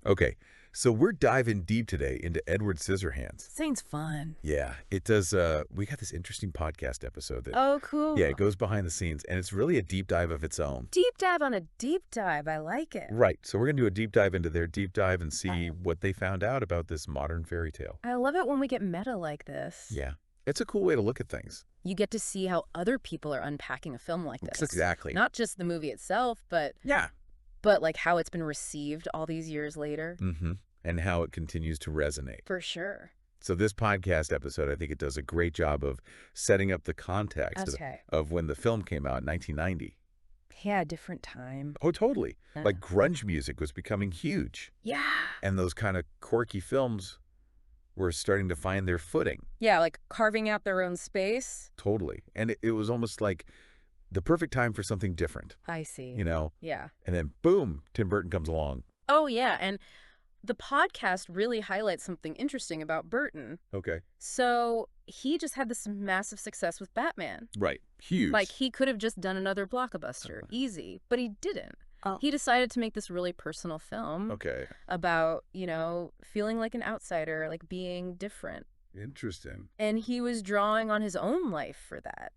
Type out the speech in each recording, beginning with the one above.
Okay, so we're diving deep today into Edward Scissorhands. Sounds fun. Yeah, it does. We got this interesting podcast episode that, Oh, yeah, cool. it goes behind the scenes, and it's really a deep dive of its own. Deep dive on a deep dive. I like it. Right, so we're going to do a deep dive into their deep dive and see what they found out about this modern fairy tale. I love it when we get meta like this. Yeah, it's a cool way to look at things. You get to see how other people are unpacking a film like this. Exactly. Not just the movie itself, but Yeah. like how it's been received all these years later. Mm-hmm. And how it continues to resonate. For sure. So this podcast episode, I think it does a great job of setting up the context Okay. of when the film came out in 1990. Yeah, different time. Oh, totally. Like grunge music was becoming huge. Yeah. And those kind of quirky films were starting to find their footing. Yeah, like carving out their own space. Totally. And it was almost like the perfect time for something different, I see. you know? Yeah. And then, boom, Tim Burton comes along. Oh, yeah. And the podcast really highlights something interesting about Burton. Okay. So he just had this massive success with Batman. Right. Huge. Like, he could have just done another blockbuster, easy, but he didn't. Oh. He decided to make this really personal film Okay. about, feeling like an outsider, like being different. Interesting. And he was drawing on his own life for that,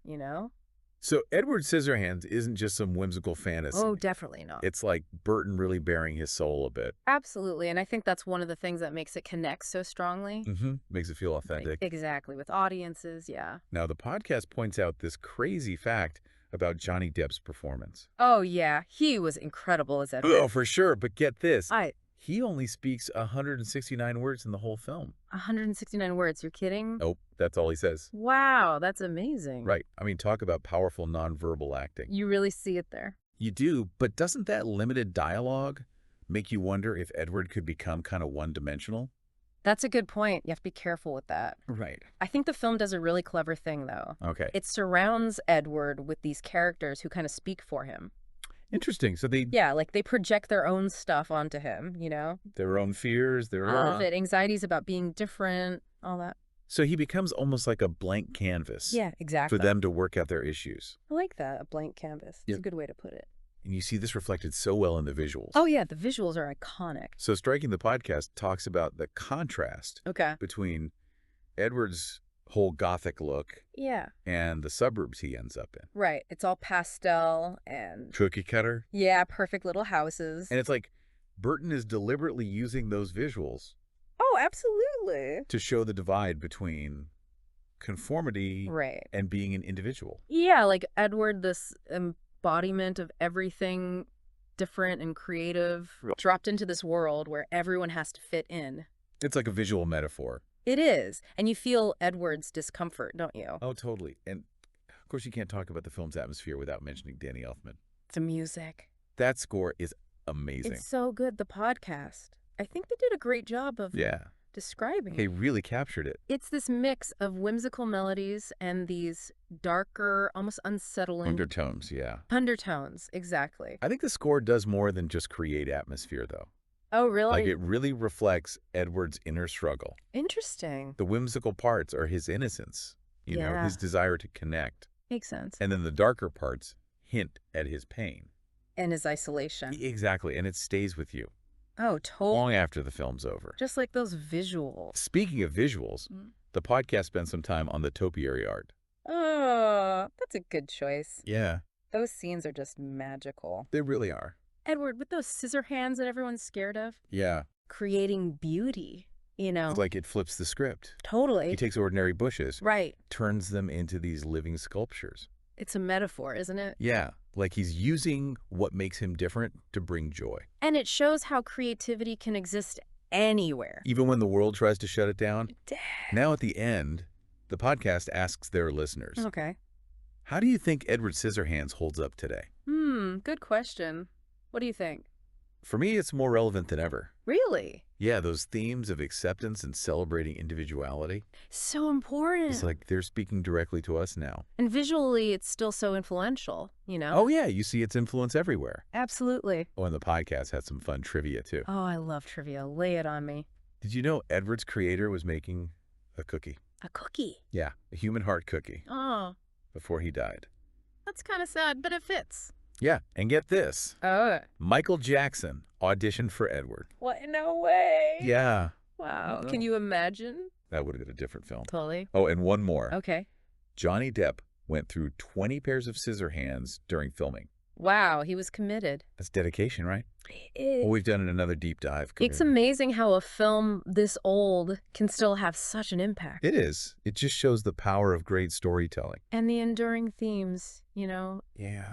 So Edward Scissorhands isn't just some whimsical fantasy. Oh, definitely not. It's like Burton really bearing his soul a bit. Absolutely. And I think that's one of the things that makes it connect so strongly. Mm-hmm. Makes it feel authentic. Exactly. With audiences, yeah. Now, the podcast points out this crazy fact about Johnny Depp's performance. Oh, yeah. He was incredible as Edward. Oh, for sure. But get this. I He only speaks 169 words in the whole film. 169 words. You're kidding? Nope. That's all he says. Wow, that's amazing. Right. I mean, talk about powerful nonverbal acting. You really see it there. You do, but doesn't that limited dialogue make you wonder if Edward could become kind of one-dimensional? That's a good point. You have to be careful with that. Right. I think the film does a really clever thing, though. Okay. It surrounds Edward with these characters who kind of speak for him. Interesting. So Yeah, like they project their own stuff onto him, their own fears, their All own... of it. Anxieties about being different, all that. So he becomes almost like a blank canvas. Yeah, exactly. For them to work out their issues. I like that, a blank canvas. It's a good way to put it. And you see this reflected so well in the visuals. Oh, yeah, the visuals are iconic. So Striking the Podcast talks about the contrast Okay. between Edward's whole gothic look Yeah. and the suburbs he ends up in. Right. It's all pastel and, Cookie cutter. yeah, perfect little houses. And it's like Burton is deliberately using those visuals Oh, absolutely. to show the divide between conformity Right. and being an individual. Yeah, like Edward, this embodiment of everything different and creative, dropped into this world where everyone has to fit in. It's like a visual metaphor. It is. And you feel Edward's discomfort, don't you? Oh, totally. And of course, you can't talk about the film's atmosphere without mentioning Danny Elfman. The music. That score is amazing. It's so good, the podcast. I think they did a great job of Yeah. describing They it. really captured it. It's this mix of whimsical melodies and these darker, almost unsettling Undertones, yeah. undertones. Exactly. I think the score does more than just create atmosphere, though. Oh, really? Like, it really reflects Edward's inner struggle. Interesting. The whimsical parts are his innocence, you know, Yeah. his desire to connect. Makes sense. And then the darker parts hint at his pain. And his isolation. Exactly, and it stays with you Oh, totally. long after the film's over. Just like those visuals. Speaking of visuals, the podcast spent some time on the topiary art. Oh, that's a good choice. Yeah, Those scenes are just magical. they really are. Edward, with those scissor hands that everyone's scared of, Yeah, creating beauty, it's like it flips the script. Totally. He takes ordinary bushes, Right. turns them into these living sculptures. It's a metaphor, isn't it? Yeah, like he's using what makes him different to bring joy. And it shows how creativity can exist anywhere. Even when the world tries to shut it down. Now at the end, the podcast asks their listeners, Okay. how do you think Edward Scissorhands holds up today? Good question. What do you think? For me, it's more relevant than ever. Really? Yeah, those themes of acceptance and celebrating individuality. So important. It's like they're speaking directly to us now. And visually, it's still so influential, Oh, yeah, you see its influence everywhere. Absolutely. Oh, and the podcast had some fun trivia, too. Oh, I love trivia. Lay it on me. Did you know Edward's creator was making a cookie? A cookie. Yeah, a human heart cookie Oh, before he died. that's kind of sad, but it fits. Yeah, and get this. Oh. Michael Jackson auditioned for Edward. What? No way. Yeah. Wow. No. Can you imagine? That would have been a different film. Totally. Oh, and one more. Okay. Johnny Depp went through 20 pairs of scissor hands during filming. Wow, he was committed. That's dedication, right? It, Well, we've done another deep dive. it's amazing how a film this old can still have such an impact. It is. It just shows the power of great storytelling. And the enduring themes, Yeah.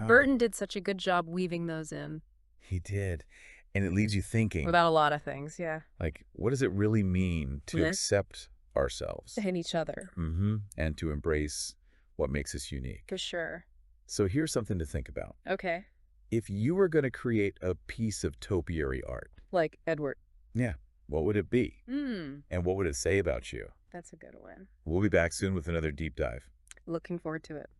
Burton did such a good job weaving those in. He did. And it leaves you thinking, About a lot of things, yeah. like, what does it really mean to Yeah. accept ourselves? And each other. And to embrace what makes us unique. For sure. So here's something to think about. Okay. If you were going to create a piece of topiary art, Like Edward. yeah, what would it be? Hmm. And what would it say about you? That's a good one. We'll be back soon with another deep dive. Looking forward to it.